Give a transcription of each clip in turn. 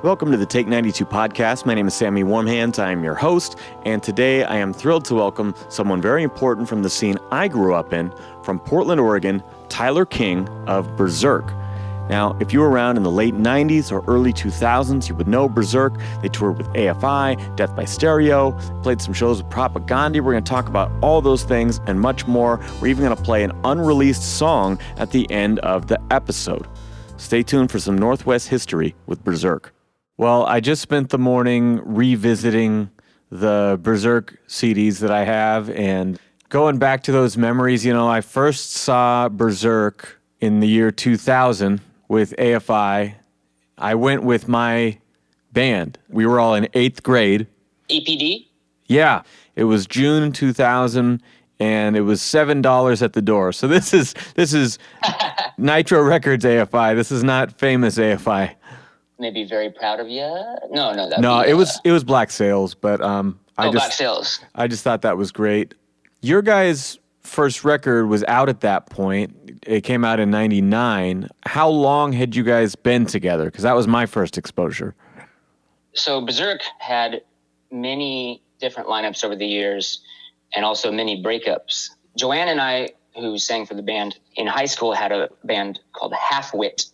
Welcome to the Take 92 podcast. My name is Sammy Warm Hands. I am your host, and today I am thrilled to welcome someone very important from the scene I grew up in, from Portland, Oregon, Tyler King of Berzerk. Now, if you were around in the late 90s or early 2000s, you would know Berzerk. They toured with AFI, Death by Stereo, played some shows with Propaganda. We're going to talk about all those things and much more. We're even going to play an unreleased song at the end of the episode. Stay tuned for some Northwest history with Berzerk. Well, I just spent the morning revisiting the Berzerk CDs that I have and going back to those memories. You know, I first saw Berzerk in the year 2000 with AFI. I went with my band. We were all in 8th grade. EPD? Yeah. It was June 2000, and it was $7 at the door. So this is Nitro Records AFI. This is not famous AFI. Maybe very proud of you. No, it was Black Sails, but Black Sails. I just thought that was great. Your guys' first record was out at that point. It came out in 99. How long had you guys been together? Because that was my first exposure. So Berzerk had many different lineups over the years and also many breakups. Joanne and I, who sang for the band in high school, had a band called Half-Wit.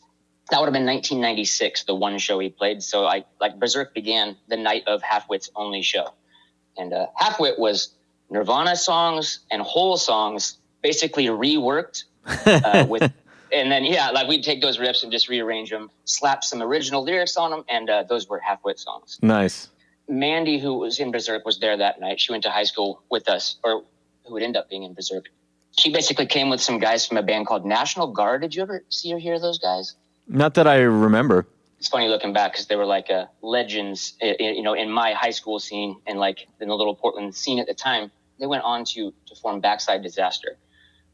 That would have been 1996, the one show he played. So Berzerk began the night of Half-Wit's only show. And Half-Wit was Nirvana songs and Hole songs basically reworked and then we'd take those riffs and just rearrange them, slap some original lyrics on them, and those were Half-Wit songs. Nice. Mandy, who was in Berzerk, was there that night. She went to high school with us, or who would end up being in Berzerk. She basically came with some guys from a band called National Guard. Did you ever see or hear those guys? Not that I remember. It's funny looking back because they were like legends, in my high school scene and like in the little Portland scene at the time. They went on to form Backside Disaster,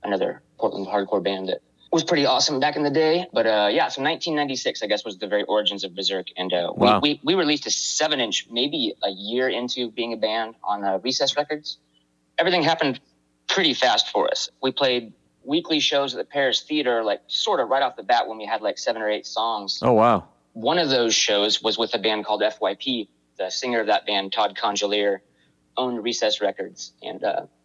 another Portland hardcore band that was pretty awesome back in the day. But so 1996, I guess, was the very origins of Berzerk. And wow. we released a 7-inch, maybe a year into being a band on Recess Records. Everything happened pretty fast for us. We played weekly shows at the Paris Theater, like sort of right off the bat when we had like 7 or 8 songs. Oh, wow. One of those shows was with a band called FYP. The singer of that band, Todd Congelier, owned Recess Records. And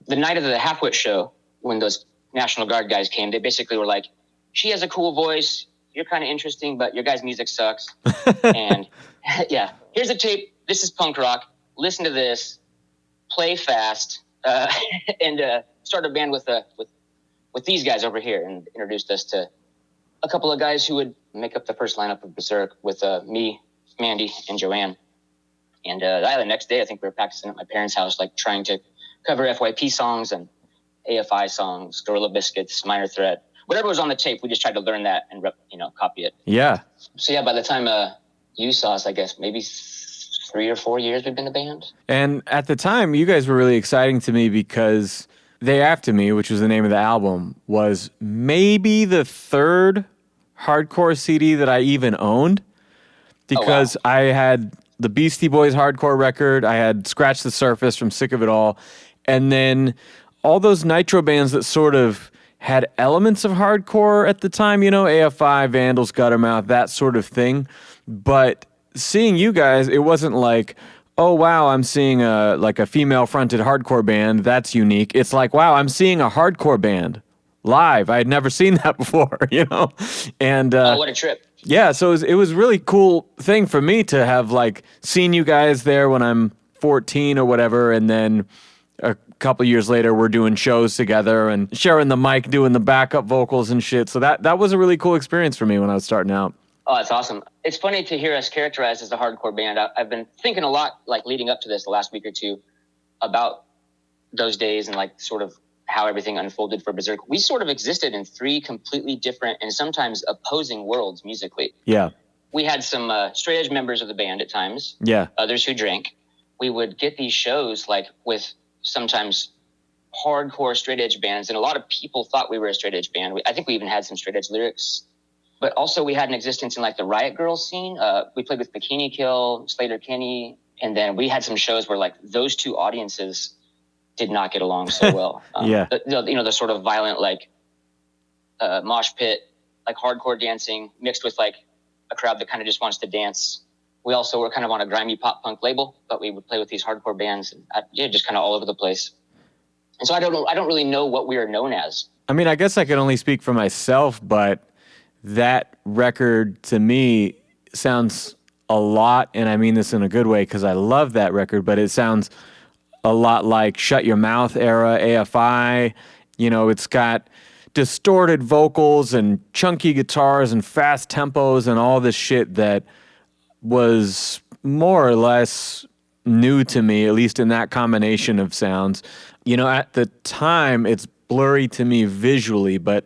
the night of the Half-Wit show, when those National Guard guys came, they basically were like, she has a cool voice, you're kind of interesting, but your guys' music sucks. And yeah, here's a tape, this is punk rock, listen to this, play fast, and start a band with these guys over here, and introduced us to a couple of guys who would make up the first lineup of Berzerk with me, Mandy, and Joanne. And the next day, I think we were practicing at my parents' house, like trying to cover FYP songs and AFI songs, Gorilla Biscuits, Minor Threat, whatever was on the tape. We just tried to learn that and copy it. Yeah. So by the time you saw us, I guess maybe 3 or 4 years we'd been a band. And at the time, you guys were really exciting to me because They After Me, which was the name of the album, was maybe the third hardcore CD that I even owned, because I had the Beastie Boys hardcore record, I had Scratch the Surface from Sick of It All, and then all those Nitro bands that sort of had elements of hardcore at the time, AFI, Vandals, Guttermouth, that sort of thing. But seeing you guys, it wasn't like, oh, wow, I'm seeing a female-fronted hardcore band. That's unique. It's like, wow, I'm seeing a hardcore band live. I had never seen that before, And what a trip. Yeah, so it was a really cool thing for me to have, seen you guys there when I'm 14 or whatever, and then a couple years later, we're doing shows together and sharing the mic, doing the backup vocals and shit. So that was a really cool experience for me when I was starting out. Oh, that's awesome. It's funny to hear us characterized as a hardcore band. I've been thinking a lot, leading up to this the last week or two, about those days and sort of how everything unfolded for Berzerk. We sort of existed in 3 completely different and sometimes opposing worlds musically. Yeah. We had some straight edge members of the band at times. Yeah. Others who drank. We would get these shows with sometimes hardcore straight edge bands, and a lot of people thought we were a straight edge band. I think we even had some straight edge lyrics, but also we had an existence in the Riot Girls scene. We played with Bikini Kill, Slater Kenny, and then we had some shows where those two audiences did not get along so well. Yeah. The sort of violent mosh pit, hardcore dancing mixed with a crowd that kind of just wants to dance we also were kind of on a grimy pop punk label, but we would play with these hardcore bands, and just kind of all over the place. And so I don't really know what we are known as. I mean, I guess I could only speak for myself, but that record to me sounds a lot, and I mean this in a good way because I love that record, but it sounds a lot like Shut Your Mouth era AFI. You know, it's got distorted vocals and chunky guitars and fast tempos and all this shit that was more or less new to me, at least in that combination of sounds. You know, at the time, it's blurry to me visually, but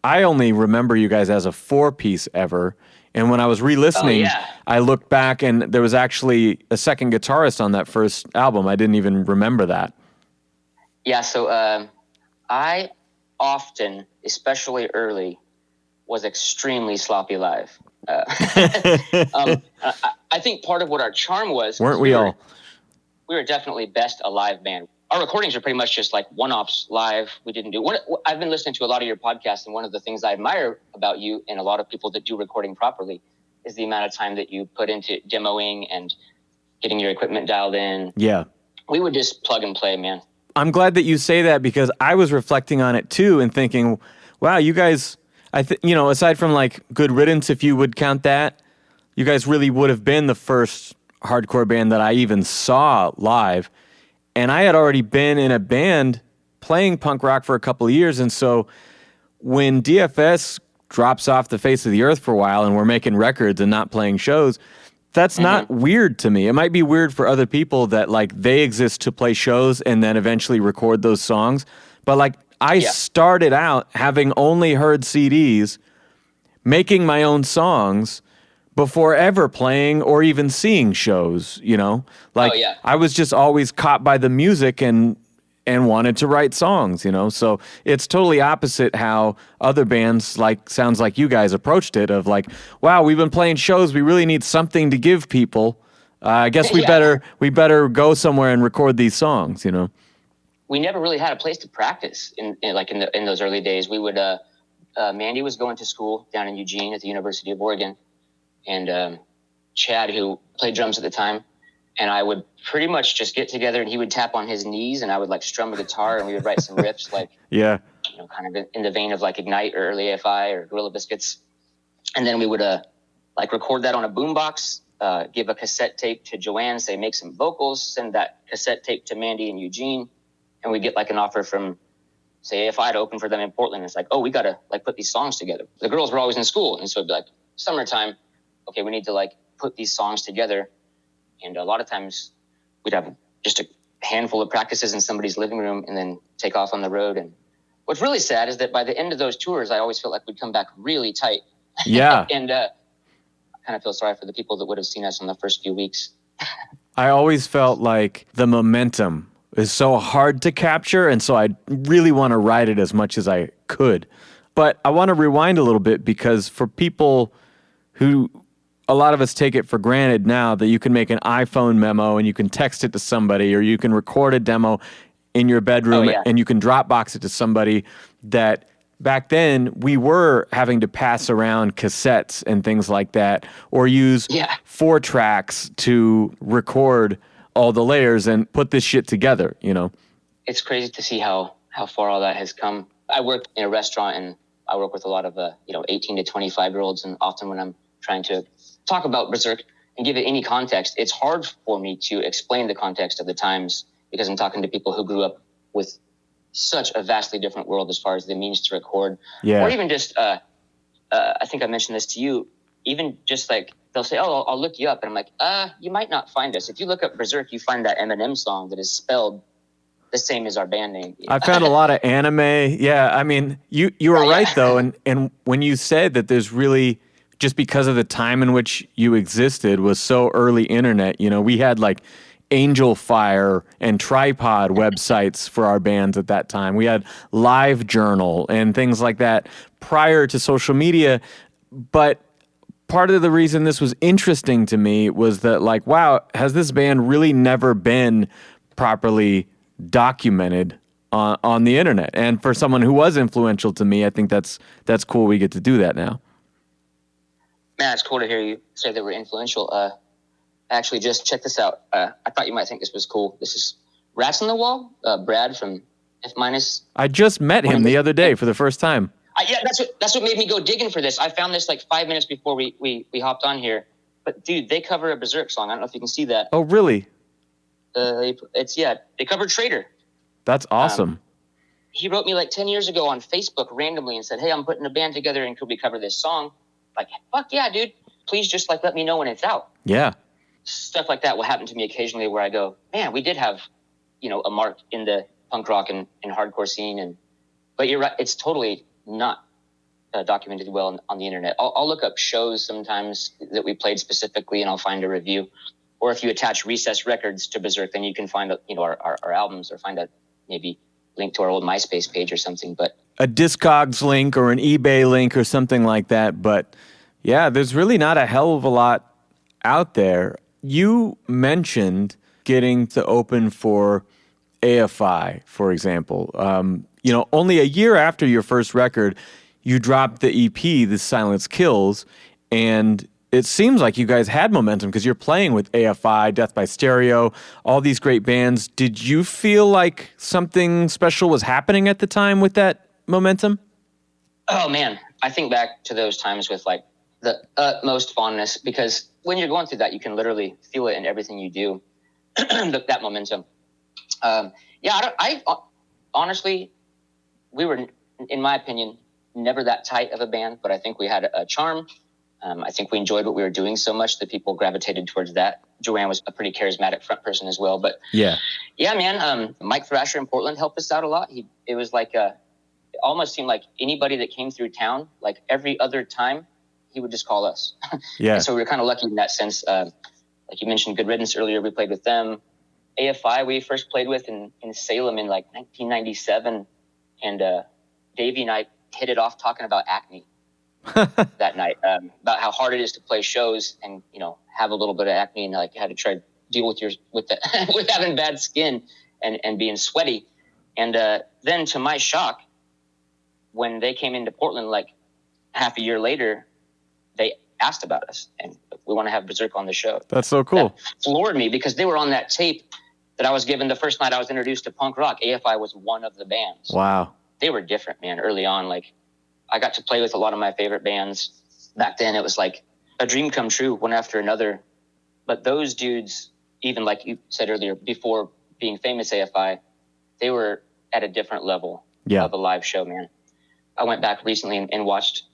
I only remember you guys as a 4-piece ever. And when I was re-listening, I looked back and there was actually a second guitarist on that first album. I didn't even remember that. Yeah, so I often, especially early, was extremely sloppy live. I think part of what our charm was... Weren't we all? We were definitely best a live band. Our recordings are pretty much just like one-offs live. We didn't do... I've been listening to a lot of your podcasts, and one of the things I admire about you and a lot of people that do recording properly is the amount of time that you put into demoing and getting your equipment dialed in. Yeah. We would just plug and play, man. I'm glad that you say that because I was reflecting on it too and thinking, wow, you guys, aside from like Good Riddance, if you would count that, you guys really would have been the first hardcore band that I even saw live. And I had already been in a band playing punk rock for a couple of years. And so when DFS drops off the face of the earth for a while and we're making records and not playing shows, that's not weird to me. It might be weird for other people that like they exist to play shows and then eventually record those songs. But like I started out having only heard CDs, making my own songs before ever playing or even seeing shows, you know? Like I was just always caught by the music and wanted to write songs, you know? So it's totally opposite how other bands sounds like you guys approached it of like, wow, we've been playing shows. We really need something to give people. I guess we better go somewhere and record these songs, you know? We never really had a place to practice in those early days. We would, Mandy was going to school down in Eugene at the University of Oregon, and Chad, who played drums at the time, and I would pretty much just get together and he would tap on his knees and I would like strum a guitar and we would write some riffs like, kind of in the vein of like Ignite or early AFI or Gorilla Biscuits. And then we would record that on a boombox, give a cassette tape to Joanne, say, make some vocals, send that cassette tape to Mandy in Eugene. And we get like an offer from, say, AFI to open for them in Portland. It's like, oh, we got to like put these songs together. The girls were always in school. And so it'd be like summertime. Okay, we need to like put these songs together. And a lot of times we'd have just a handful of practices in somebody's living room and then take off on the road. And what's really sad is that by the end of those tours, I always felt like we'd come back really tight. Yeah. And I kind of feel sorry for the people that would have seen us in the first few weeks. I always felt like the momentum is so hard to capture. And so I really want to ride it as much as I could. But I want to rewind a little bit because for people who... a lot of us take it for granted now that you can make an iPhone memo and you can text it to somebody or you can record a demo in your bedroom and you can Dropbox it to somebody, that back then we were having to pass around cassettes and things like that or use 4 tracks to record all the layers and put this shit together, you know? It's crazy to see how far all that has come. I work in a restaurant and I work with a lot of 18 to 25-year-olds, and often when I'm trying to talk about Berzerk and give it any context, it's hard for me to explain the context of the times because I'm talking to people who grew up with such a vastly different world as far as the means to record. Or even just, I think I mentioned this to you, even just like they'll say, oh, I'll look you up. And I'm like, you might not find us. If you look up Berzerk, you find that Eminem song that is spelled the same as our band name. I found a lot of anime. Yeah, I mean, you were right, though. And when you said that there's really... just because of the time in which you existed was so early internet, you know, we had like Angel Fire and Tripod websites for our bands at that time. We had Live Journal and things like that prior to social media. But part of the reason this was interesting to me was that like, wow, has this band really never been properly documented on the internet? And for someone who was influential to me, I think that's cool we get to do that now. Man, it's cool to hear you say that we're influential. Actually, just check this out. I thought you might think this was cool. This is Rats on the Wall, Brad from F-. I just met him the other day for the first time. Yeah, that's what made me go digging for this. I found this like 5 minutes before we hopped on here. But dude, they cover a Berzerk song. I don't know if you can see that. Oh, really? They covered Traitor. That's awesome. He wrote me like 10 years ago on Facebook randomly and said, "Hey, I'm putting a band together and could we cover this song?" Like, fuck yeah, dude. Please just like let me know when it's out. Yeah. Stuff like that will happen to me occasionally where I go, man, we did have, a mark in the punk rock and hardcore scene. But you're right. It's totally not documented well on the internet. I'll look up shows sometimes that we played specifically and I'll find a review. Or if you attach Recess Records to Berzerk, then you can find our albums or find a maybe link to our old MySpace page or something. But a Discogs link or an eBay link or something like that. But yeah, there's really not a hell of a lot out there. You mentioned getting to open for AFI, for example. Only a year after your first record, you dropped the EP, The Silence Kills, and it seems like you guys had momentum because you're playing with AFI, Death by Stereo, all these great bands. Did you feel like something special was happening at the time with that momentum? Oh, man. I think back to those times with like the utmost fondness because when you're going through that, you can literally feel it in everything you do, that momentum. Honestly, we were, in my opinion, never that tight of a band, but I think we had a charm. I think we enjoyed what we were doing so much that people gravitated towards that. Joanne was a pretty charismatic front person as well. But yeah, man, Mike Thrasher in Portland helped us out a lot. It was like it almost seemed like anybody that came through town, like every other time, he would just call us. Yeah. And so we were kind of lucky in that sense. Like you mentioned, Good Riddance earlier, we played with them. AFI we first played with in Salem in like 1997. And Davey and I hit it off talking about acne. That night, about how hard it is to play shows and have a little bit of acne and like how to try to deal with with having bad skin and being sweaty. And then to my shock, when they came into Portland like half a year later, they asked about us and we want to have Berzerk on the show. That's so cool. That floored me because they were on that tape that I was given the first night I was introduced to punk rock. AFI was one of the bands. Wow. They were different, man, early on. Like I got to play with a lot of my favorite bands. Back then, it was like a dream come true, one after another. But those dudes, even like you said earlier, before being famous AFI, they were at a different level of a live show, man. I went back recently and watched,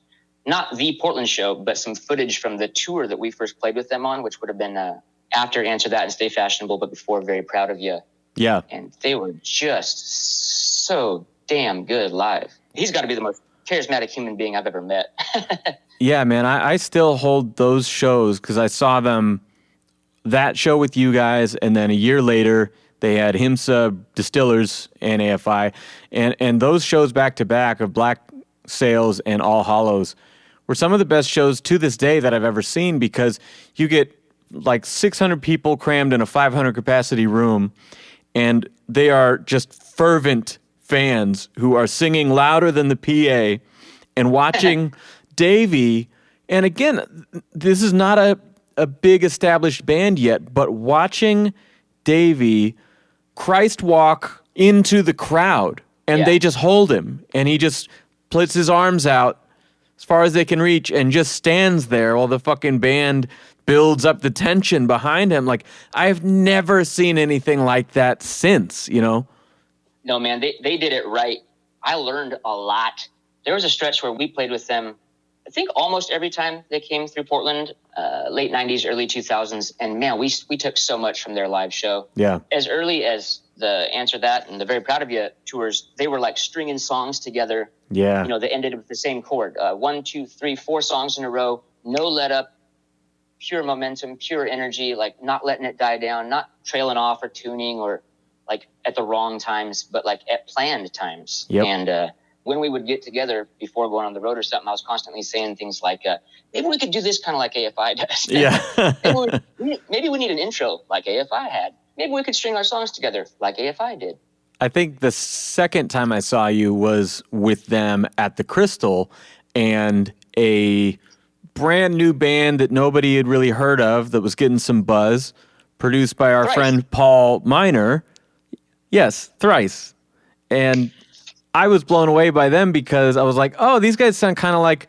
not the Portland show, but some footage from the tour that we first played with them on, which would have been after Answer That and Stay Fashionable, but before Very Proud of You. Yeah. And they were just so damn good live. He's got to be the most charismatic human being I've ever met. Yeah, man, I still hold those shows because I saw them, that show with you guys, and then a year later they had HIMSA, Distillers, and AFI, and those shows back to back of Black Sails and All Hallows were some of the best shows to this day that I've ever seen because you get like 600 people crammed in a 500 capacity room, and they are just fervent fans who are singing louder than the PA and watching Davey. And again, this is not a big established band yet, but watching Davey Christ walk into the crowd and they just hold him and he just puts his arms out as far as they can reach and just stands there while the fucking band builds up the tension behind him. Like, I've never seen anything like that since, No, man, they did it right. I learned a lot. There was a stretch where we played with them, I think almost every time they came through Portland, late 90s, early 2000s. And man, we took so much from their live show. Yeah. As early as the Answer That and the Very Proud of You tours, they were like stringing songs together. Yeah. They ended with the same chord. 1, 2, 3, 4 songs in a row, no let up, pure momentum, pure energy, like not letting it die down, not trailing off or tuning or like at the wrong times, but like at planned times. Yep. And when we would get together before going on the road or something, I was constantly saying things like, maybe we could do this kind of like AFI does. Yeah. maybe we need an intro like AFI had. Maybe we could string our songs together like AFI did. I think the second time I saw you was with them at the Crystal, and a brand new band that nobody had really heard of that was getting some buzz, produced by our friend Paul Miner. Yes, Thrice. And I was blown away by them because I was like, oh, these guys sound kind of like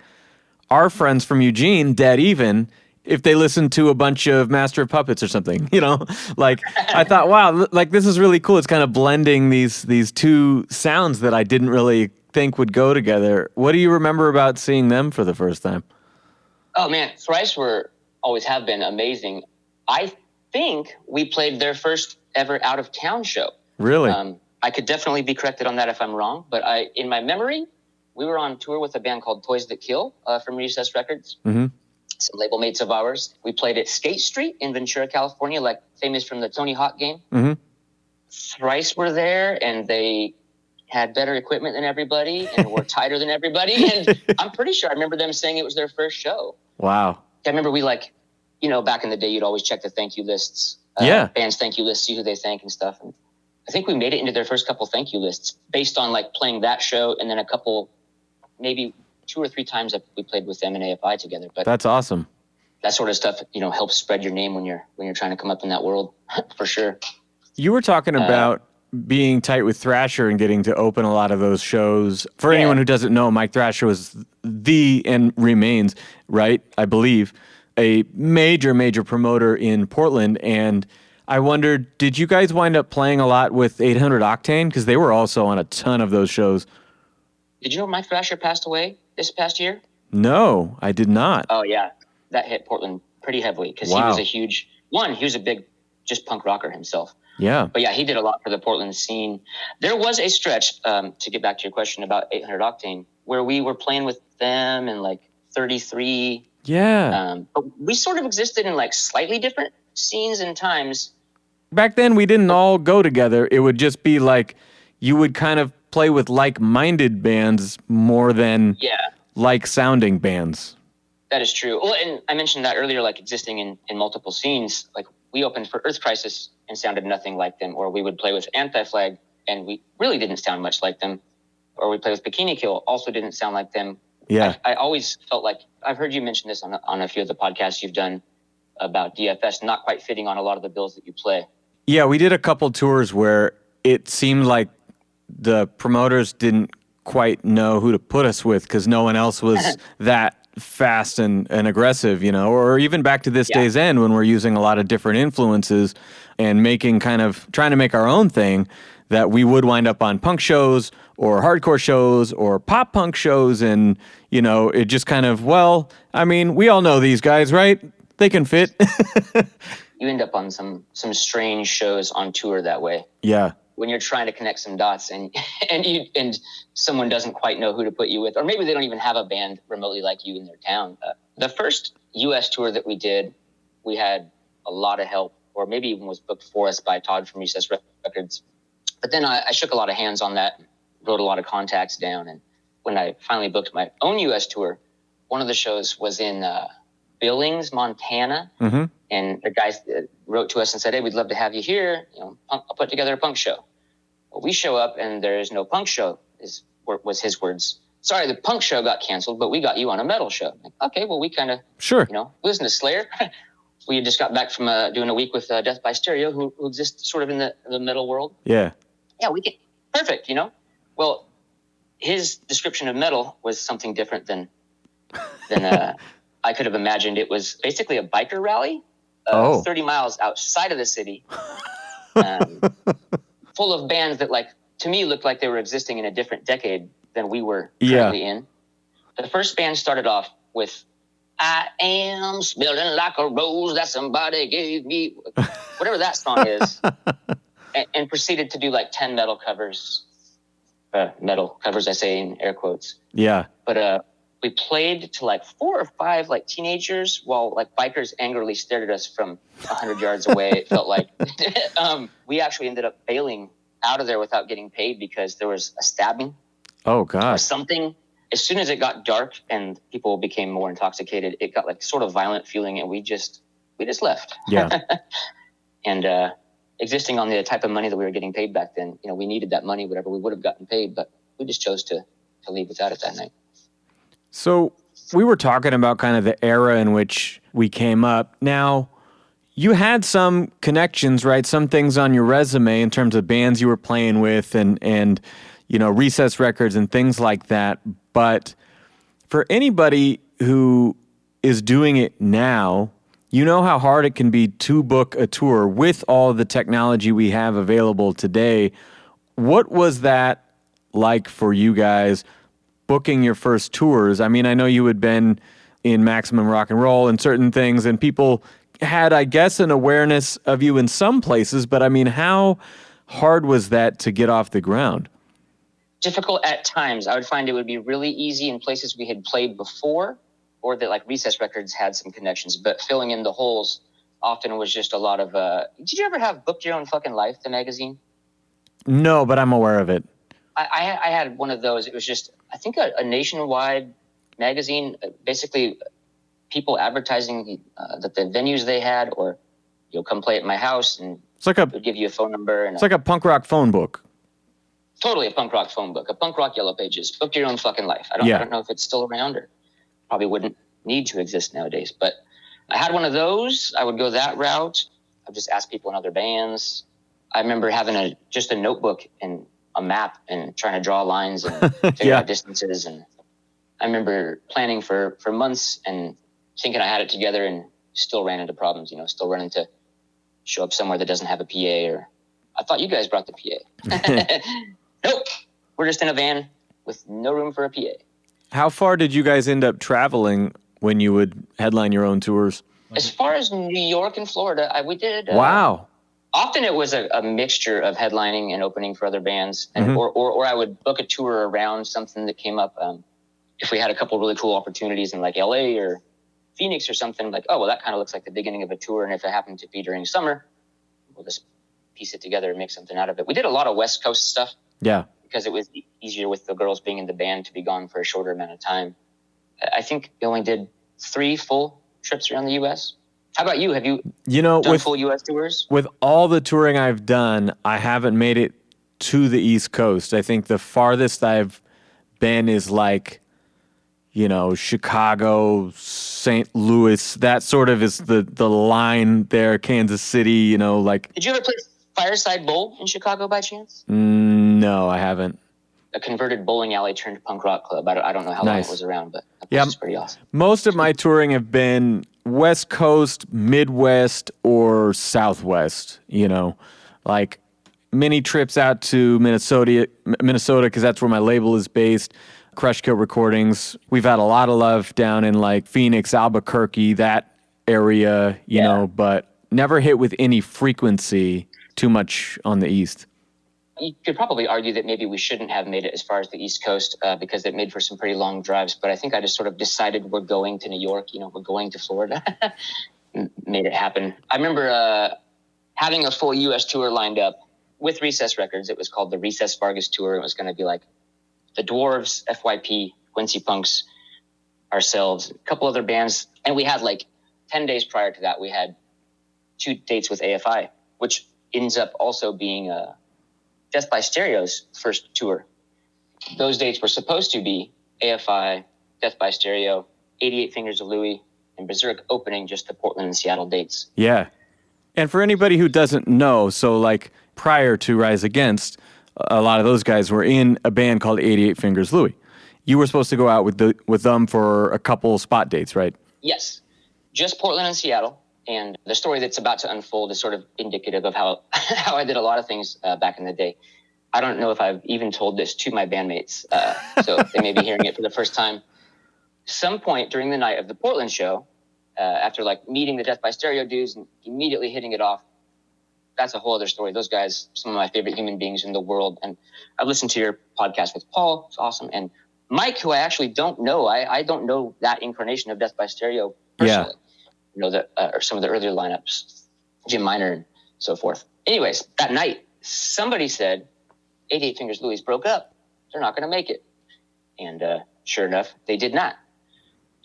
our friends from Eugene, Dead Even, if they listened to a bunch of Master of Puppets or something, like I thought, wow, like this is really cool. It's kind of blending these two sounds that I didn't really think would go together. What do you remember about seeing them for the first time? Oh man, Thrice always have been amazing. I think we played their first ever out of town show. Really? I could definitely be corrected on that if I'm wrong, but in my memory, we were on tour with a band called Toys That Kill from Recess Records. Mm-hmm. Some label mates of ours. We played at Skate Street in Ventura, California, like famous from the Tony Hawk game. Mm-hmm. Thrice were there, and they had better equipment than everybody and were tighter than everybody. And I'm pretty sure I remember them saying it was their first show. Wow. I remember we back in the day, you'd always check the thank you lists. Bands thank you lists, see who they thank and stuff. And I think we made it into their first couple thank you lists based on like playing that show and then a couple, maybe 2 or 3 times that we played with them in AFI together. But that's awesome. That sort of stuff, helps spread your name when you're trying to come up in that world, for sure. You were talking about being tight with Thrasher and getting to open a lot of those shows. For anyone who doesn't know, Mike Thrasher was and remains, right, I believe, a major, major promoter in Portland. And I wondered, did you guys wind up playing a lot with 800 Octane? Because they were also on a ton of those shows. Did you know Mike Thrasher passed away this past year? No, I did not. Oh, yeah. That hit Portland pretty heavily because he was a big just punk rocker himself. Yeah. But yeah, he did a lot for the Portland scene. There was a stretch, to get back to your question about 800 Octane, where we were playing with them in like 33. Yeah. But we sort of existed in like slightly different scenes and times. Back then, we didn't all go together. It would just be like you would kind of play with like-minded bands more than like-sounding bands. That is true. Well, and I mentioned that earlier, like existing in multiple scenes. Like we opened for Earth Crisis and sounded nothing like them, or we would play with Anti-Flag and we really didn't sound much like them, or we played with Bikini Kill, also didn't sound like them. Yeah. I always felt like, I've heard you mention this on a few of the podcasts you've done about DFS not quite fitting on a lot of the bills that you play. Yeah, we did a couple tours where it seemed like the promoters didn't quite know who to put us with because no one else was that fast and aggressive, or even back to this day's end when we're using a lot of different influences and trying to make our own thing, that we would wind up on punk shows or hardcore shows or pop punk shows. And, it just kind of, we all know these guys, right? They can fit. You end up on some strange shows on tour that way. Yeah. When you're trying to connect some dots and someone doesn't quite know who to put you with, or maybe they don't even have a band remotely like you in their town. The first U.S. tour that we did, we had a lot of help, or maybe even was booked for us by Todd from Recess Records. But then I shook a lot of hands on that, wrote a lot of contacts down. And when I finally booked my own U.S. tour, one of the shows was in Billings, Montana. Mm-hmm. And the guys wrote to us and said, hey, we'd love to have you here. I'll put together a punk show. Well, we show up and there is no punk show, was his words. Sorry, the punk show got canceled, but we got you on a metal show. Like, okay, well, we kind of, listen to Slayer. We had just got back from doing a week with Death by Stereo, who exists sort of in the metal world. Yeah. Yeah, we can. Perfect, Well, his description of metal was something different than I could have imagined. It was basically a biker rally, 30 miles outside of the city, full of bands that, to me, looked like they were existing in a different decade than we were currently in. The first band started off with, I am smelling like a rose that somebody gave me, whatever that song is, and proceeded to do 10 metal covers, I say in air quotes. Yeah. But we played to 4 or 5 teenagers while bikers angrily stared at us from 100 yards away. It felt like we actually ended up bailing out of there without getting paid because there was a stabbing. Oh God. Or something. As soon as it got dark and people became more intoxicated, it got sort of violent feeling, and we just left. Yeah. And existing on the type of money that we were getting paid back then, we needed that money, whatever we would have gotten paid, but we just chose to leave without it that night. So we were talking about kind of the era in which we came up. Now, you had some connections, right? Some things on your resume in terms of bands you were playing with and Recess Records and things like that. But for anybody who is doing it now, you know how hard it can be to book a tour with all the technology we have available today. What was that like for you guys booking your first tours? I mean, I know you had been in Maximum Rock and Roll and certain things, and people had, I guess, an awareness of you in some places, but I mean, how hard was that to get off the ground? Difficult at times. I would find it would be really easy in places we had played before, or that like Recess Records had some connections, but filling in the holes often was just a lot of, did you ever have Booked Your Own Fucking Life, the magazine? No, but I'm aware of it. I had one of those. It was just, I think, a nationwide magazine, basically people advertising that the venues they had, or you'll come play at my house, and it's like it would give you a phone number. And it's like a punk rock phone book. Totally a punk rock phone book, a punk rock Yellow Pages, Book Your Own Fucking Life. I don't know if it's still around, or probably wouldn't need to exist nowadays. But I had one of those. I would go that route. I'd just ask people in other bands. I remember having just a notebook and a map and trying to draw lines and figure out distances. And I remember planning for months and thinking I had it together, and still ran into problems, still running to show up somewhere that doesn't have a PA, or I thought you guys brought the PA. Nope. We're just in a van with no room for a PA. How far did you guys end up traveling when you would headline your own tours? As far as New York and Florida, we did. Wow. Often it was a mixture of headlining and opening for other bands, and or I would book a tour around something that came up. If we had a couple really cool opportunities in like LA or Phoenix or something, like, oh, well, that kind of looks like the beginning of a tour, and if it happened to be during summer, we'll just piece it together and make something out of it. We did a lot of West Coast stuff. Yeah. Because it was easier with the girls being in the band to be gone for a shorter amount of time. I think we only did 3 full trips around the U.S. How about you? Have you done full U.S. tours? With all the touring I've done, I haven't made it to the East Coast. I think the farthest I've been is like, Chicago, St. Louis. That sort of is the line there, Kansas City, like. Did you ever play Fireside Bowl in Chicago by chance? No, I haven't. A converted bowling alley turned punk rock club. I don't know how long it was around, but that place is pretty awesome. Most of my touring have been West Coast, Midwest, or Southwest, like mini trips out to Minnesota, because that's where my label is based. Crush Kill Recordings. We've had a lot of love down in like Phoenix, Albuquerque, that area, you know, but never hit with any frequency too much on the East. You could probably argue that maybe we shouldn't have made it as far as the East Coast because it made for some pretty long drives. But I think I just sort of decided we're going to New York, we're going to Florida, made it happen. I remember having a full U.S. tour lined up with Recess Records. It was called the Recess Vargas Tour. It was going to be like the Dwarves, FYP, Quincy Punks, ourselves, a couple other bands. And we had like 10 days prior to that, we had 2 dates with AFI, which ends up also being Death by Stereo's first tour. Those dates were supposed to be AFI, Death by Stereo, 88 Fingers of Louie, and Berzerk opening just the Portland and Seattle dates. Yeah. And for anybody who doesn't know, so like prior to Rise Against, a lot of those guys were in a band called 88 Fingers Louie. You were supposed to go out with them for a couple spot dates, right? Yes. Just Portland and Seattle. And the story that's about to unfold is sort of indicative of how I did a lot of things back in the day. I don't know if I've even told this to my bandmates, so they may be hearing it for the first time. Some point during the night of the Portland show, after like meeting the Death by Stereo dudes and immediately hitting it off, that's a whole other story. Those guys, some of my favorite human beings in the world. And I've listened to your podcast with Paul. It's awesome. And Mike, who I actually don't know, I don't know that incarnation of Death by Stereo personally. Yeah. Or some of the earlier lineups, Jim Miner and so forth. Anyways, that night, somebody said, 88 Fingers Louie's broke up. They're not going to make it. And sure enough, they did not.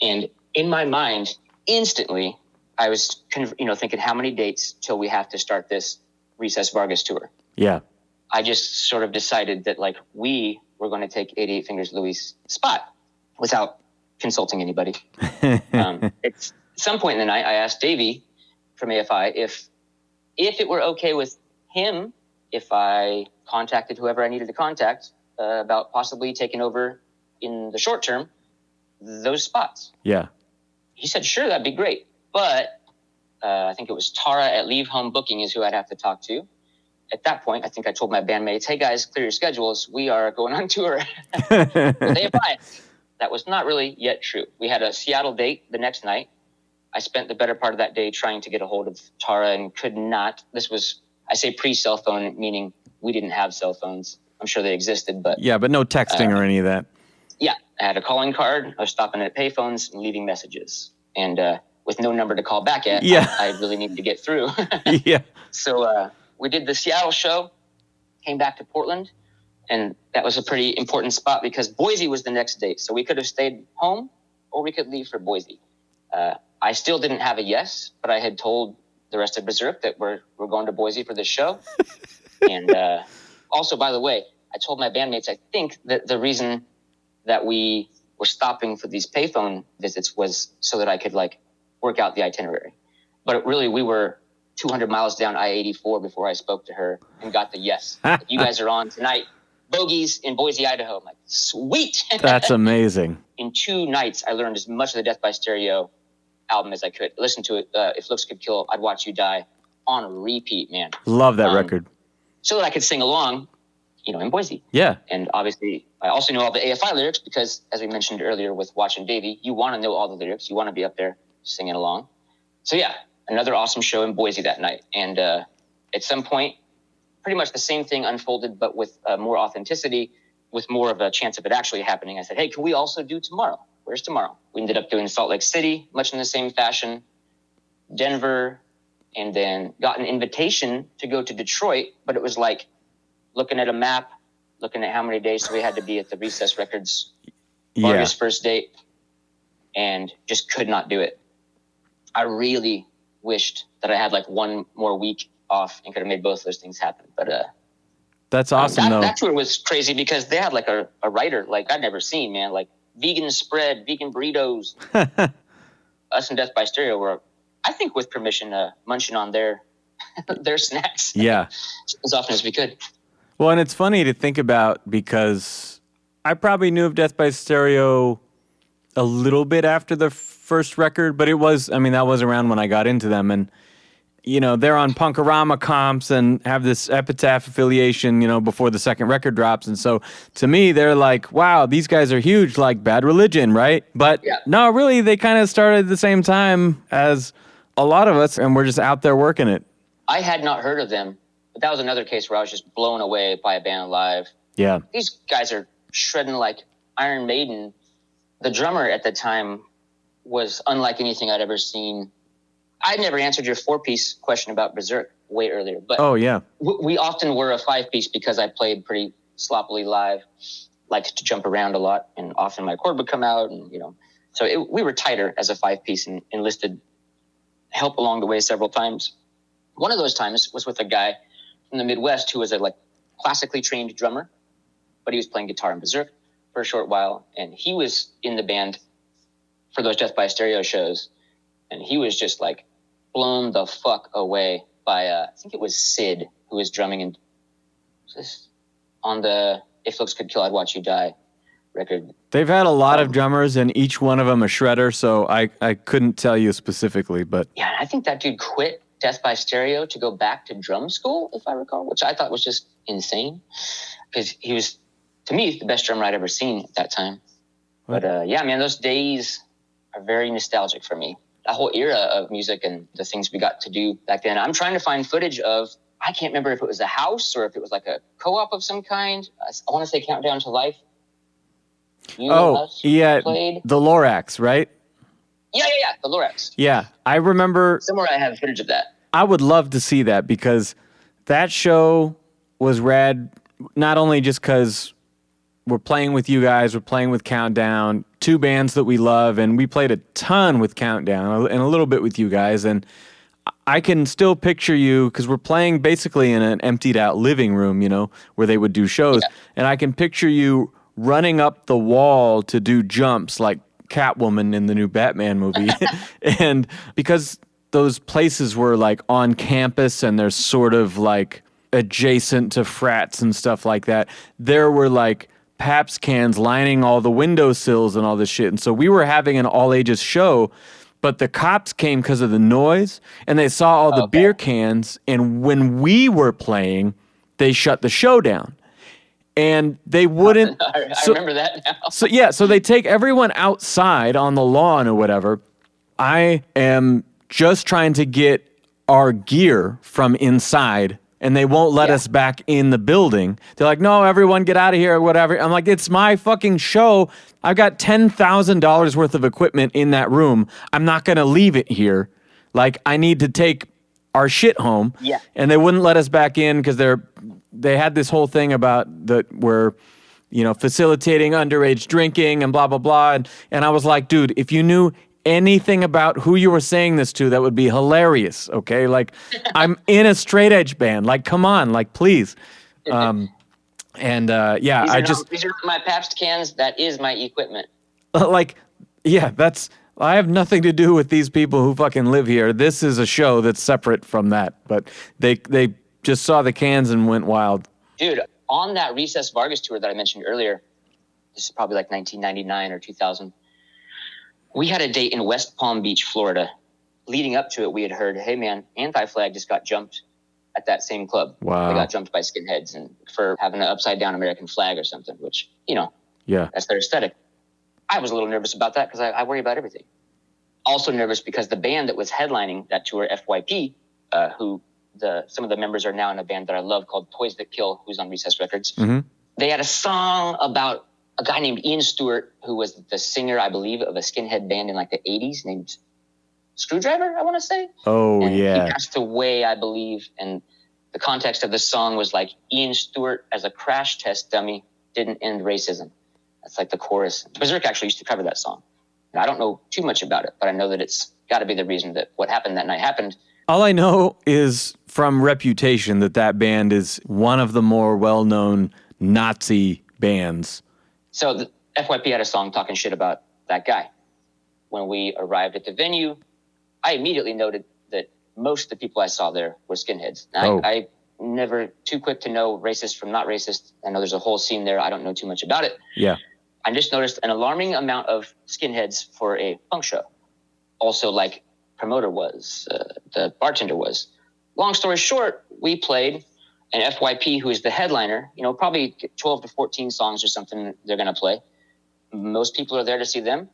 And in my mind, instantly, I was thinking, how many dates till we have to start this Recess Vargas tour? Yeah. I just sort of decided that we were going to take 88 Fingers Louie's spot without consulting anybody. At some point in the night, I asked Davey from AFI if it were okay with him if I contacted whoever I needed to contact about possibly taking over in the short term those spots. Yeah. He said, sure, that'd be great. But I think it was Tara at Leave Home Booking is who I'd have to talk to. At that point, I think I told my bandmates, hey, guys, clear your schedules. We are going on tour with AFI. That was not really yet true. We had a Seattle date the next night. I spent the better part of that day trying to get a hold of Tara and could not. This was, I say pre-cell phone, meaning we didn't have cell phones. I'm sure they existed, but... Yeah, but no texting or any of that. Yeah, I had a calling card. I was stopping at payphones and leaving messages. And with no number to call back at, I really needed to get through. Yeah. So we did the Seattle show, came back to Portland, and that was a pretty important spot because Boise was the next date. So we could have stayed home or we could leave for Boise. I still didn't have a yes, but I had told the rest of Berzerk that we're going to Boise for this show. And also, by the way, I told my bandmates, I think that the reason that we were stopping for these payphone visits was so that I could work out the itinerary. But really, we were 200 miles down I-84 before I spoke to her and got the yes. You guys are on tonight. Bogies in Boise, Idaho. I'm like, sweet. That's amazing. In 2 nights, I learned as much of the Death by Stereo album as I could. Listen to it. If Looks Could Kill, I'd Watch You Die on repeat, man. Love that record. So that I could sing along, in Boise. Yeah. And obviously, I also know all the AFI lyrics because, as we mentioned earlier with watching Davey, you want to know all the lyrics. You want to be up there singing along. So yeah, another awesome show in Boise that night. And at some point, pretty much the same thing unfolded, but with more authenticity, with more of a chance of it actually happening. I said, hey, can we also do tomorrow? Where's tomorrow? We ended up doing Salt Lake City, much in the same fashion, Denver, and then got an invitation to go to Detroit, but it was like looking at a map, looking at how many days we had to be at the Recess Records Vargas first date, and just could not do it. I really wished that I had one more week off and could have made both those things happen. But that's awesome. That tour was crazy because they had a writer I'd never seen, man. Vegan spread, vegan burritos. Us and Death by Stereo were, I think, with permission, munching on their snacks. Yeah, as often as we could. Well, and it's funny to think about because I probably knew of Death by Stereo a little bit after the first record, but that was around when I got into them. And, they're on Punkorama comps and have this Epitaph affiliation, before the second record drops. And so to me, they're like, wow, these guys are huge, like Bad Religion, right? But no, really, they kind of started at the same time as a lot of us, and we're just out there working it. I had not heard of them, but that was another case where I was just blown away by a band live. Yeah. These guys are shredding like Iron Maiden. The drummer at the time was unlike anything I'd ever seen. I never answered your 4-piece question about Berzerk way earlier, but we often were a 5-piece because I played pretty sloppily live, liked to jump around a lot, and often my chord would come out, and so we were tighter as a 5-piece and enlisted help along the way several times. One of those times was with a guy from the Midwest who was a classically trained drummer, but he was playing guitar in Berzerk for a short while, and he was in the band for those Death by Stereo shows, and he was just blown the fuck away by I think it was Sid who was drumming on the If Looks Could Kill, I'd Watch You Die record. They've had a lot of drummers, and each one of them a shredder, so I couldn't tell you specifically, but yeah, I think that dude quit Death by Stereo to go back to drum school, if I recall, which I thought was just insane because he was, to me, the best drummer I'd ever seen at that time. What? But yeah, man, those days are very nostalgic for me. That whole era of music and the things we got to do back then. I'm trying to find footage of, I can't remember if it was a house or if it was a co-op of some kind. I want to say Countdown to Life. Played. The Lorax, right? Yeah, the Lorax. Yeah, I remember. Somewhere I have footage of that. I would love to see that because that show was rad, not only just because we're playing with you guys, we're playing with Countdown, 2 bands that we love, and we played a ton with Countdown and a little bit with you guys, and I can still picture you, because we're playing basically in an emptied out living room, where they would do shows, and I can picture you running up the wall to do jumps, Catwoman in the new Batman movie. And because those places were like on campus and they're sort of like adjacent to frats and stuff like that, there were like Pabst cans lining all the windowsills and all this shit. And so we were having an all ages show, but the cops came because of the noise and they saw all the beer cans. And when we were playing, they shut the show down. And they wouldn't. I remember that now. So they take everyone outside on the lawn or whatever. I am just trying to get our gear from inside, and they won't let us back in the building. They're like, no, everyone get out of here or whatever. I'm like, it's my fucking show. I've got $10,000 worth of equipment in that room. I'm not going to leave it here. Like, I need to take our shit home. Yeah. And they wouldn't let us back in because they had this whole thing about that we're, facilitating underage drinking and blah, blah, blah. And I was like, dude, if you knew anything about who you were saying this to, that would be hilarious, okay? Like, I'm in a straight edge band. Like, come on, like, please. These are my Pabst cans. That is my equipment. I have nothing to do with these people who fucking live here. This is a show that's separate from that. But they just saw the cans and went wild. Dude, on that Recess Vargas tour that I mentioned earlier, this is probably like 1999 or 2000, we had a date in West Palm Beach, Florida. Leading up to it, we had heard, hey man, Anti-Flag just got jumped at that same club. Wow. They got jumped by skinheads and for having an upside down American flag or something, which, that's their aesthetic. I was a little nervous about that because I worry about everything. Also nervous because the band that was headlining that tour, FYP, some of the members are now in a band that I love called Toys That Kill, who's on Recess Records. Mm-hmm. They had a song about a guy named Ian Stewart, who was the singer, I believe, of a skinhead band in like the 80s named Screwdriver, I want to say. Oh, and yeah. He passed away, I believe. And the context of the song was like, Ian Stewart as a crash test dummy didn't end racism. That's like the chorus. Berzerk actually used to cover that song. And I don't know too much about it, but I know that it's got to be the reason that what happened that night happened. All I know is from reputation that band is one of the more well-known Nazi bands. So the FYP had a song talking shit about that guy. When we arrived at the venue, I immediately noted that most of the people I saw there were skinheads. I never too quick to know racist from not racist. I know there's a whole scene there. I don't know too much about it. Yeah. I just noticed an alarming amount of skinheads for a punk show. Also, like promoter was, the bartender was. Long story short, we played, and FYP, who is the headliner, probably 12 to 14 songs or something they're going to play. Most people are there to see them.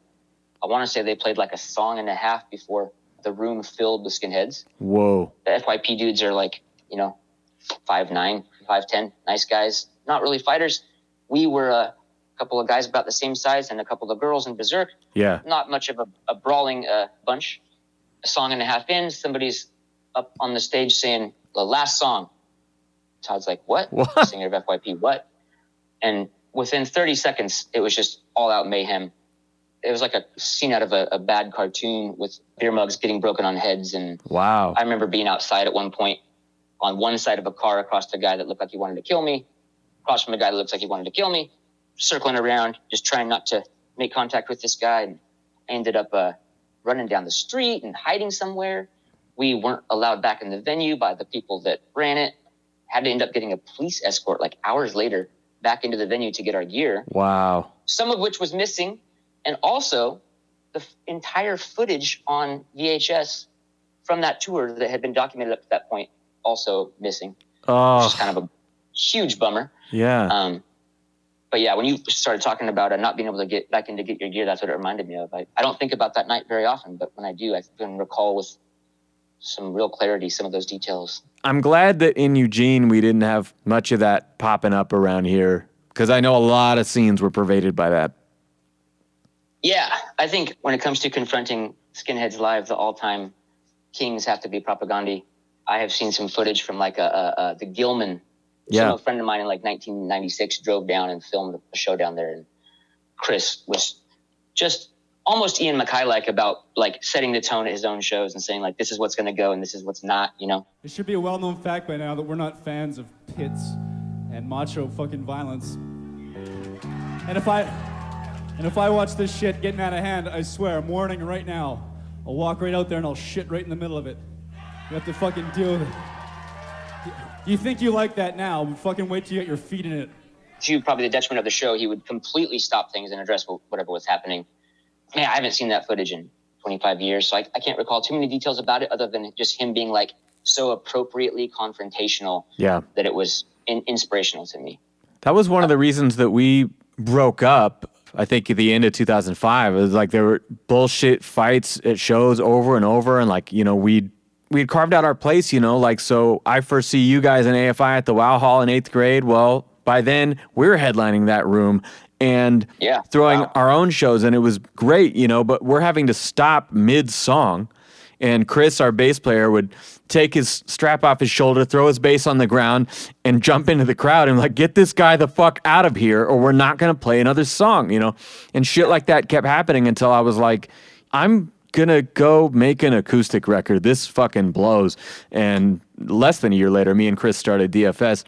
I want to say they played like a song and a half before the room filled with skinheads. Whoa. The FYP dudes are like, 5'9", 5'10", nice guys, not really fighters. We were a couple of guys about the same size and a couple of girls in Berzerk. Yeah. Not much of a brawling bunch. A song and a half in, somebody's up on the stage saying, the last song. Todd's like, what? What? Singer of FYP, what? And within 30 seconds, it was just all out mayhem. It was like a scene out of a bad cartoon with beer mugs getting broken on heads. And wow. I remember being outside at one point on one side of a car across the guy that looked like he wanted to kill me, across from the guy that looks like he wanted to kill me, circling around, just trying not to make contact with this guy. And I ended up running down the street and hiding somewhere. We weren't allowed back in the venue by the people that ran it. Had to end up getting a police escort like hours later back into the venue to get our gear. Wow. Some of which was missing. And also the entire footage on VHS from that tour that had been documented up to that point also missing. Oh. Which is kind of a huge bummer. Yeah. But yeah, when you started talking about not being able to get back in to get your gear, that's what it reminded me of. I don't think about that night very often, but when I do, I can recall with some real clarity some of those details. I'm glad that in Eugene we didn't have much of that popping up around here, because I know a lot of scenes were pervaded by that. Yeah, I think when it comes to confronting skinheads live, the all-time kings have to be Propagandhi. I have seen some footage from like the Gilman. Yeah. A friend of mine in like 1996 drove down and filmed a show down there, and Chris was just almost Ian MacKay-like about like setting the tone at his own shows and saying like, this is what's going to go and this is what's not, It should be a well-known fact by now that we're not fans of pits and macho fucking violence. And if And if I watch this shit getting out of hand, I swear, I'm warning right now. I'll walk right out there and I'll shit right in the middle of it. You have to fucking deal with it. You think you like that now, but fucking wait till you get your feet in it. To probably the detriment of the show, he would completely stop things and address whatever was happening. Man, I haven't seen that footage in 25 years, so I can't recall too many details about it other than just him being like so appropriately confrontational that it was inspirational to me. That was one of the reasons that we broke up, I think, at the end of 2005. It was like there were bullshit fights at shows over and over, and like, you know, we'd carved out our place, you know, like, so I first see you guys in AFI at the Wow Hall in 8th grade. Well, by then we were headlining that room and throwing our own shows, and it was great, you know, but we're having to stop mid-song, and Chris, our bass player, would take his strap off his shoulder, throw his bass on the ground, and jump into the crowd and like, get this guy the fuck out of here or we're not going to play another song, you know, and shit like that kept happening until I was like, I'm gonna go make an acoustic record. This fucking blows. And less than a year later, me and Chris started DFS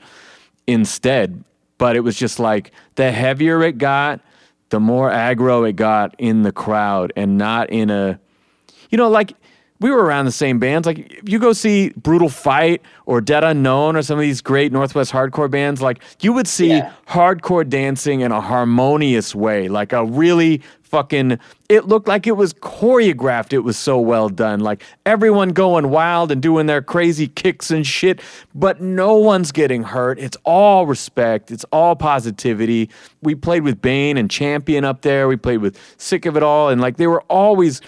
instead. But it was just like, the heavier it got, the more aggro it got in the crowd, and not in a, you know, like, we were around the same bands. Like, if you go see Brutal Fight or Dead Unknown or some of these great Northwest hardcore bands, like, you would see hardcore dancing in a harmonious way, like a really fucking, it looked like it was choreographed. It was so well done. Like, everyone going wild and doing their crazy kicks and shit, but no one's getting hurt. It's all respect. It's all positivity. We played with Bane and Champion up there. We played with Sick of It All. And like, they were always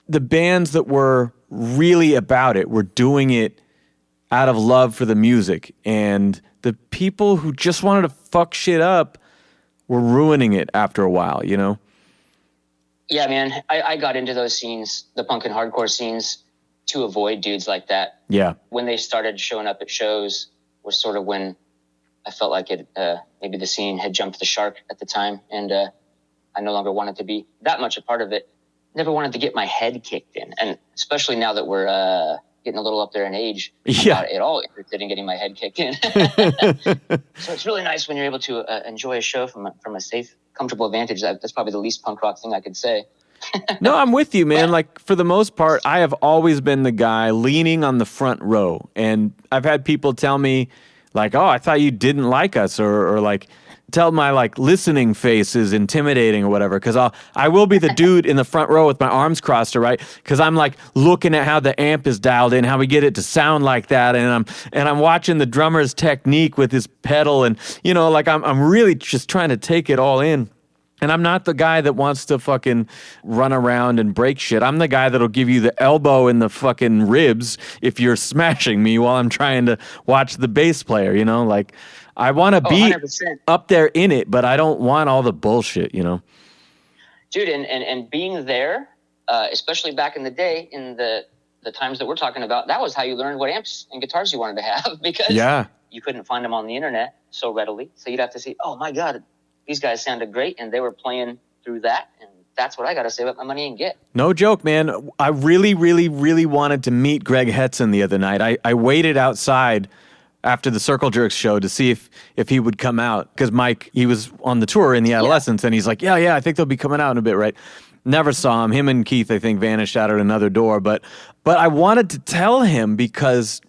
the bands that were really about it. Were doing it out of love for the music. And the people who just wanted to fuck shit up were ruining it after a while, you know? Yeah, man, I got into those scenes, the punk and hardcore scenes, to avoid dudes like that. Yeah. When they started showing up at shows was sort of when I felt like it, maybe the scene had jumped the shark at the time, and I no longer wanted to be that much a part of it. Never wanted to get my head kicked in, and especially now that we're getting a little up there in age, I'm not at all interested in getting my head kicked in. So it's really nice when you're able to enjoy a show from a safe, comfortable vantage. That's probably the least punk rock thing I could say. No, I'm with you, man. Like, for the most part, I have always been the guy leaning on the front row. And I've had people tell me, like, oh, I thought you didn't like us, or like, tell my like listening face is intimidating or whatever, because I will be the dude in the front row with my arms crossed, right? Because I'm like looking at how the amp is dialed in, how we get it to sound like that, and I'm watching the drummer's technique with his pedal, and you know, like I'm really just trying to take it all in. And I'm not the guy that wants to fucking run around and break shit. I'm the guy that'll give you the elbow in the fucking ribs if you're smashing me while I'm trying to watch the bass player, you know? Like, I want to be 100%. up there in it, but I don't want all the bullshit, you know? Dude, and being there, especially back in the day, in the times that we're talking about, that was how you learned what amps and guitars you wanted to have, because you couldn't find them on the internet so readily. So you'd have to see, oh my God, these guys sounded great, and they were playing through that, and that's what I got to save up my money and get. No joke, man. I really, really, really wanted to meet Greg Hetson the other night. I waited outside after the Circle Jerks show to see if he would come out, because Mike, he was on the tour in the Adolescents, and he's like, yeah, I think they'll be coming out in a bit, right? Never saw him. Him and Keith, I think, vanished out at another door, but I wanted to tell him, because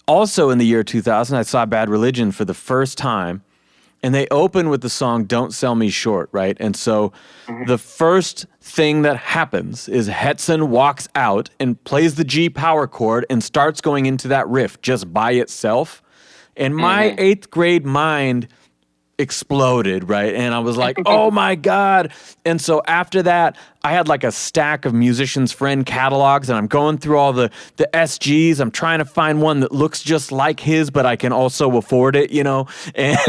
also in the year 2000, I saw Bad Religion for the first time. And they open with the song Don't Sell Me Short, right? And so the first thing that happens is Hetson walks out and plays the G power chord and starts going into that riff just by itself. And my 8th grade mind exploded, right? And I was like, oh my God. And so after that, I had like a stack of Musician's Friend catalogs, and I'm going through all the SGs. I'm trying to find one that looks just like his, but I can also afford it, you know? And,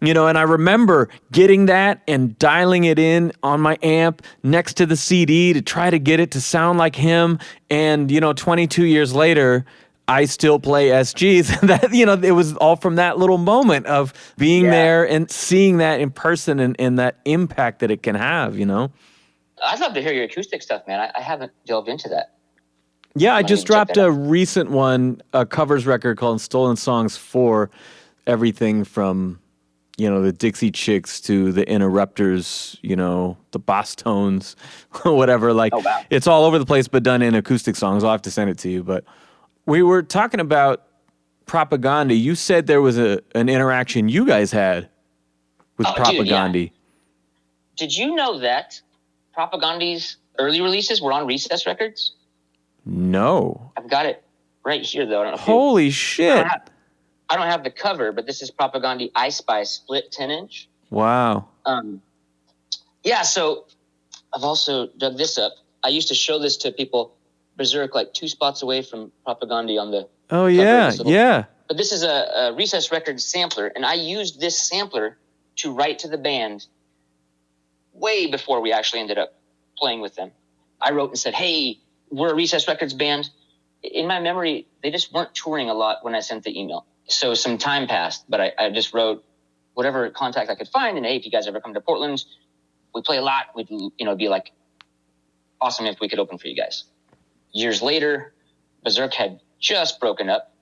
you know, and I remember getting that and dialing it in on my amp next to the CD to try to get it to sound like him. And, you know, 22 years later, I still play SGs. That, you know, it was all from that little moment of being there and seeing that in person, and that impact that it can have, you know? I'd love to hear your acoustic stuff, man. I haven't delved into that. Yeah, I just dropped a recent one, a covers record called Stolen Songs for everything from the Dixie Chicks to the Interrupters, the Boss Tones, whatever. Like, Oh, wow. It's all over the place, but done in acoustic songs. I'll have to send it to you. But we were talking about Propaganda. You said there was an interaction you guys had with Propaganda. Dude, yeah. Did you know that Propaganda's early releases were on Recess Records? No. I've got it right here, though. I don't know Holy shit. I don't have the cover, but this is Propaganda I Spy split 10-inch. Wow. Yeah, so I've also dug this up. I used to show this to people, Berzerk, like 2 spots away from Propaganda on the Oh, yeah, yeah. But this is a Recess Records sampler, and I used this sampler to write to the band way before we actually ended up playing with them. I wrote and said, hey, we're a Recess Records band. In my memory, they just weren't touring a lot when I sent the email. So some time passed, but I just wrote whatever contact I could find, and hey, if you guys ever come to Portland, we play a lot. We'd, be like awesome if we could open for you guys. Years later, Berzerk had just broken up,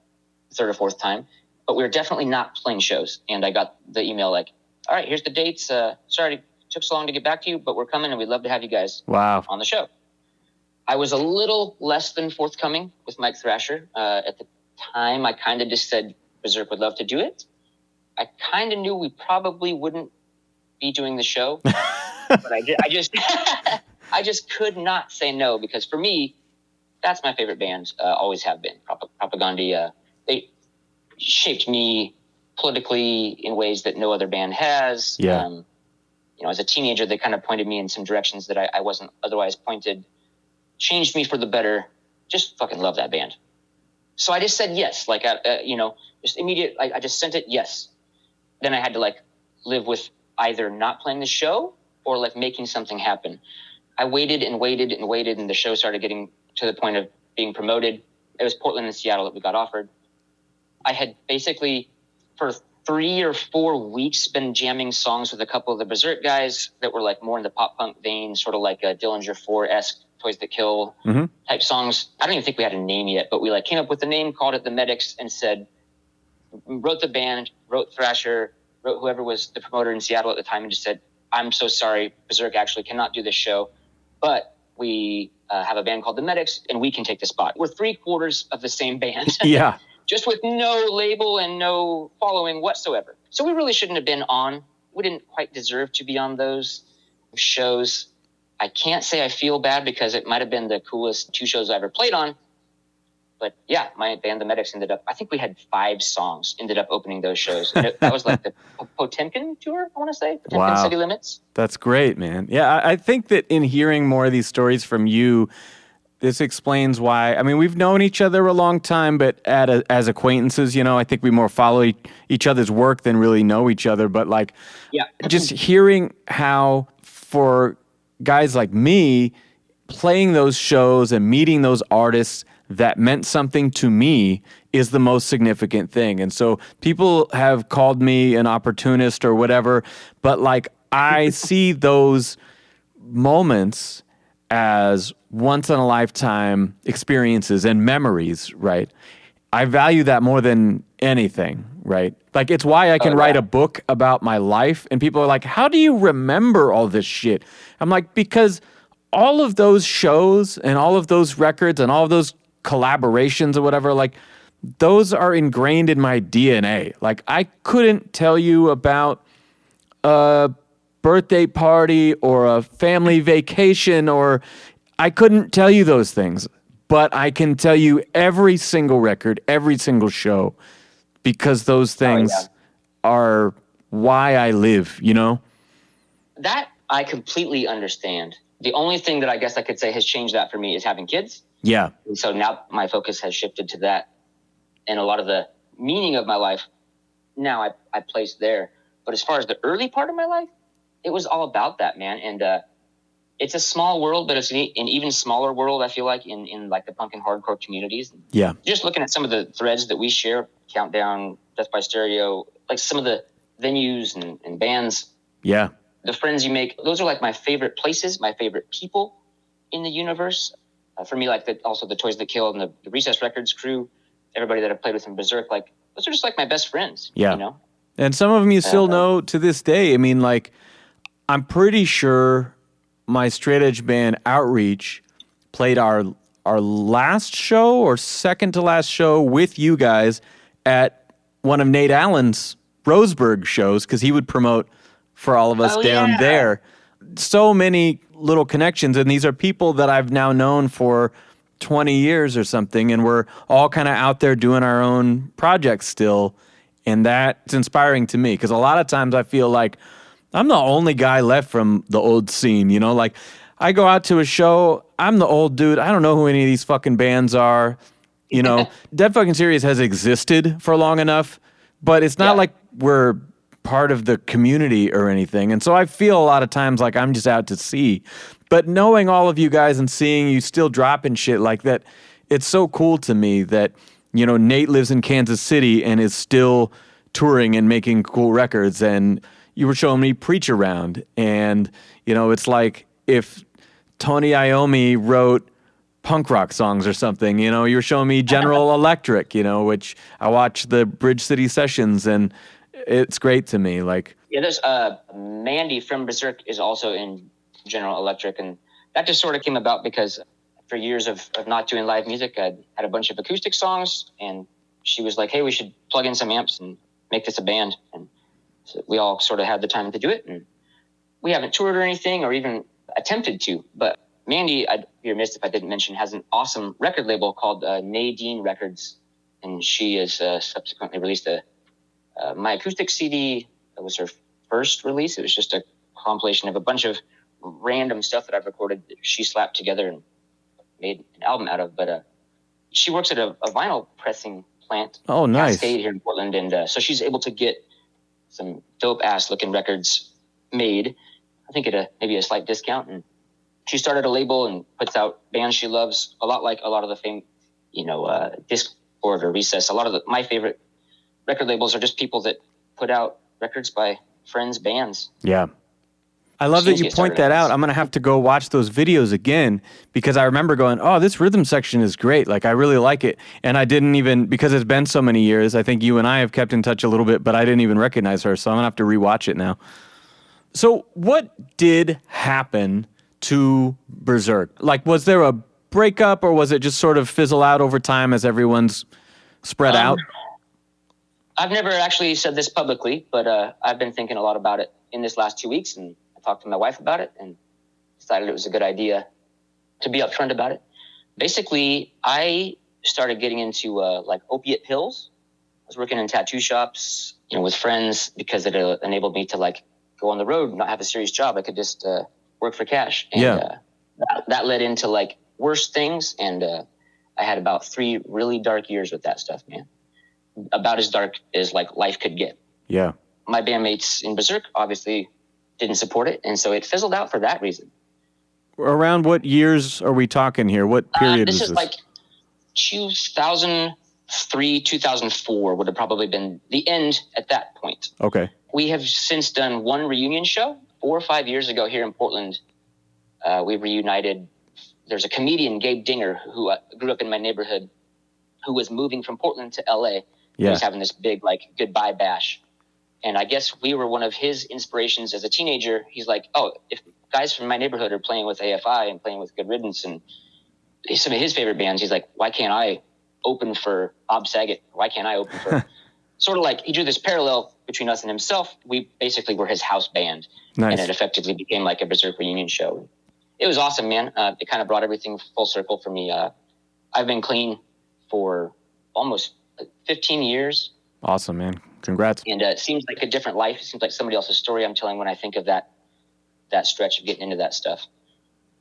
3rd or 4th time, but we were definitely not playing shows. And I got the email like, all right, here's the dates. Sorry it took so long to get back to you, but we're coming and we'd love to have you guys on the show. I was a little less than forthcoming with Mike Thrasher. At the time, I kind of just said Berzerk would love to do it. I kind of knew we probably wouldn't be doing the show, but I just could not say no, because for me, that's my favorite band, always have been. Propaganda, they shaped me politically in ways that no other band has. Yeah. As a teenager, they kind of pointed me in some directions that I wasn't otherwise pointed, changed me for the better. Just fucking love that band. So I just said yes, just immediate. I just sent it yes. Then I had to live with either not playing the show or making something happen. I waited and waited and waited, and the show started getting to the point of being promoted. It was Portland and Seattle that we got offered. I had basically, for 3 or 4 weeks, been jamming songs with a couple of the Berzerk guys that were more in the pop punk vein, sort of like a Dillinger 4-esque Toys That Kill type songs. I don't even think we had a name yet, but we came up with the name, called it the Medics, and said, wrote the band, wrote Thrasher, wrote whoever was the promoter in Seattle at the time, and just said, I'm so sorry, Berzerk actually cannot do this show, but we have a band called the Medics, and we can take the spot. We're 3/4 of the same band. Yeah. Just with no label and no following whatsoever. So we really shouldn't have been on. We didn't quite deserve to be on those shows. I can't say I feel bad, because it might have been the coolest 2 shows I ever played on. But yeah, my band, the Medics, I think we had 5 songs, ended up opening those shows. And that was the Potemkin tour, I want to say. Potemkin City Limits. That's great, man. Yeah, I think that in hearing more of these stories from you, this explains why. I mean, we've known each other a long time, but as acquaintances, I think we more follow each other's work than really know each other. But just hearing how for guys like me, playing those shows and meeting those artists that meant something to me is the most significant thing. And so people have called me an opportunist or whatever, but I see those moments as once in a lifetime experiences and memories, right? I value that more than anything, right? It's why I can write a book about my life, and people are like, how do you remember all this shit? I'm like, because all of those shows and all of those records and all of those collaborations or whatever, those are ingrained in my DNA. I couldn't tell you about a birthday party or a family vacation, or I couldn't tell you those things, but I can tell you every single record, every single show, because those things are why I live, That I completely understand. The only thing that I guess I could say has changed that for me is having kids. Yeah. And so now my focus has shifted to that, and a lot of the meaning of my life now I place there. But as far as the early part of my life, it was all about that, man. And it's a small world, but it's an even smaller world, I feel like, in the punk and hardcore communities. Yeah. Just looking at some of the threads that we share, Countdown, Death by Stereo, some of the venues and bands. Yeah. The friends you make, those are my favorite places, my favorite people in the universe. For me, also the Toys That Kill and the Recess Records crew, everybody that I played with in Berzerk, those are just my best friends. Yeah. And some of them you still know to this day. I mean, like, I'm pretty sure my straight edge band Outreach played our last show or second to last show with you guys at one of Nate Allen's Roseburg shows, because he would promote for all of us down there. So many little connections, and these are people that I've now known for 20 years or something, and we're all kind of out there doing our own projects still, and that's inspiring to me, because a lot of times I feel like I'm the only guy left from the old scene, you know? Like, I go out to a show, I'm the old dude, I don't know who any of these fucking bands are, you know? Dead Fucking Serious has existed for long enough, but it's not like we're part of the community or anything. And so I feel a lot of times like I'm just out to sea. But knowing all of you guys and seeing you still dropping shit like that, it's so cool to me that, you know, Nate lives in Kansas City and is still touring and making cool records. And you were showing me Preach Around. And, you know, it's like if Tony Iommi wrote punk rock songs or something, you know, you were showing me General Electric, you know, which I watch the Bridge City sessions, and it's great to me. Like, yeah, there's Mandy from Berzerk is also in General Electric, and that just sort of came about because for years of not doing live music, I had a bunch of acoustic songs, and she was like, hey, we should plug in some amps and make this a band. And so we all sort of had the time to do it, and we haven't toured or anything or even attempted to, but Mandy, I'd be remiss if I didn't mention, has an awesome record label called Nadine Records, and she has subsequently released My Acoustic CD. That was her first release. It was just a compilation of a bunch of random stuff that I've recorded that she slapped together and made an album out of. But she works at a vinyl pressing plant. Oh, nice. Cascade here in Portland, and so she's able to get some dope-ass looking records made, I think at maybe a slight discount, and she started a label and puts out bands she loves, a lot like a lot of the Discord or Recess. A lot of my favorite record labels are just people that put out records by friends' bands. Yeah. I love that you point that out. I'm going to have to go watch those videos again, because I remember going, oh, this rhythm section is great. Like, I really like it. And I didn't even, because it's been so many years, I think you and I have kept in touch a little bit, but I didn't even recognize her. So I'm going to have to rewatch it now. So what did happen to Berzerk? Like, was there a breakup, or was it just sort of fizzle out over time as everyone's spread out? I've never actually said this publicly, but I've been thinking a lot about it in this last 2 weeks, and I talked to my wife about it and decided it was a good idea to be upfront about it. Basically, I started getting into like opiate pills. I was working in tattoo shops, you know, with friends, because it enabled me to like go on the road and not have a serious job. I could just work for cash. And that led into like worse things. And I had about 3 really dark years with that stuff, man. About as dark as like life could get. Yeah. My bandmates in Berzerk obviously didn't support it, and so it fizzled out for that reason. Around what years are we talking here? What period this is like 2003, 2004 would have probably been the end at that point. Okay. We have since done one reunion show 4 or 5 years ago here in Portland. We reunited. There's a comedian, Gabe Dinger, who grew up in my neighborhood, who was moving from Portland to LA. Yeah. He was having this big like goodbye bash. And I guess we were one of his inspirations as a teenager. He's like, oh, if guys from my neighborhood are playing with AFI and playing with Good Riddance and some of his favorite bands, he's like, why can't I open for Bob Saget? Why can't I open for sort of like he drew this parallel between us and himself. We basically were his house band. Nice. And it effectively became like a Berzerk reunion show. It was awesome, man. It kind of brought everything full circle for me. I've been clean for almost 15 years. Awesome, man. Congrats. And it seems like a different life. It seems like somebody else's story I'm telling when I think of that stretch of getting into that stuff.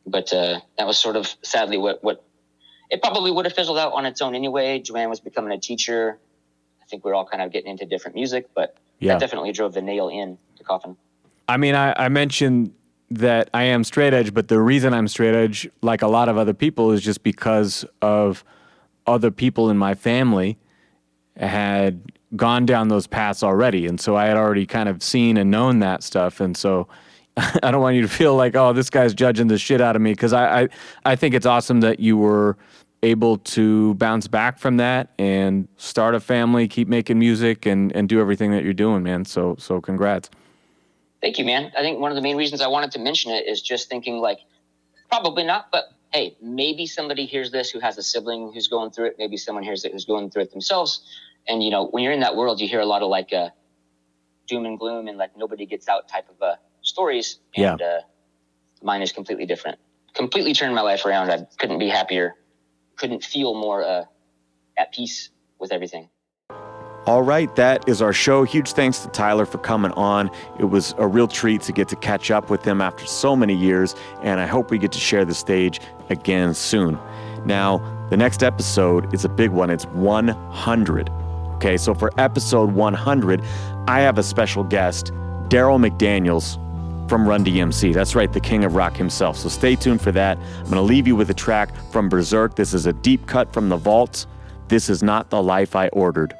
But that was sort of sadly what it probably would have fizzled out on its own anyway. Joanne was becoming a teacher. I think we were all kind of getting into different music, but that definitely drove the nail in the coffin. I mean, I mentioned that I am straight edge, but the reason I'm straight edge, like a lot of other people, is just because of other people in my family had gone down those paths already. And so I had already kind of seen and known that stuff. And so I don't want you to feel like, oh, this guy's judging the shit out of me, because I think it's awesome that you were able to bounce back from that and start a family, keep making music, and do everything that you're doing, man. So congrats. Thank you, man. I think one of the main reasons I wanted to mention it is just thinking like, probably not, but hey, maybe somebody hears this who has a sibling who's going through it. Maybe someone hears it who's going through it themselves. And, you know, when you're in that world, you hear a lot of like doom and gloom and like nobody gets out type of stories. And mine is completely different. Completely turned my life around. I couldn't be happier. Couldn't feel more at peace with everything. All right, that is our show. Huge thanks to Tyler for coming on. It was a real treat to get to catch up with him after so many years, and I hope we get to share the stage again soon. Now, the next episode is a big one. It's 100. Okay, so for episode 100, I have a special guest, Daryl McDaniels from Run DMC. That's right, the king of rock himself. So stay tuned for that. I'm going to leave you with a track from Berzerk. This is a deep cut from the vaults. This is not the life I ordered.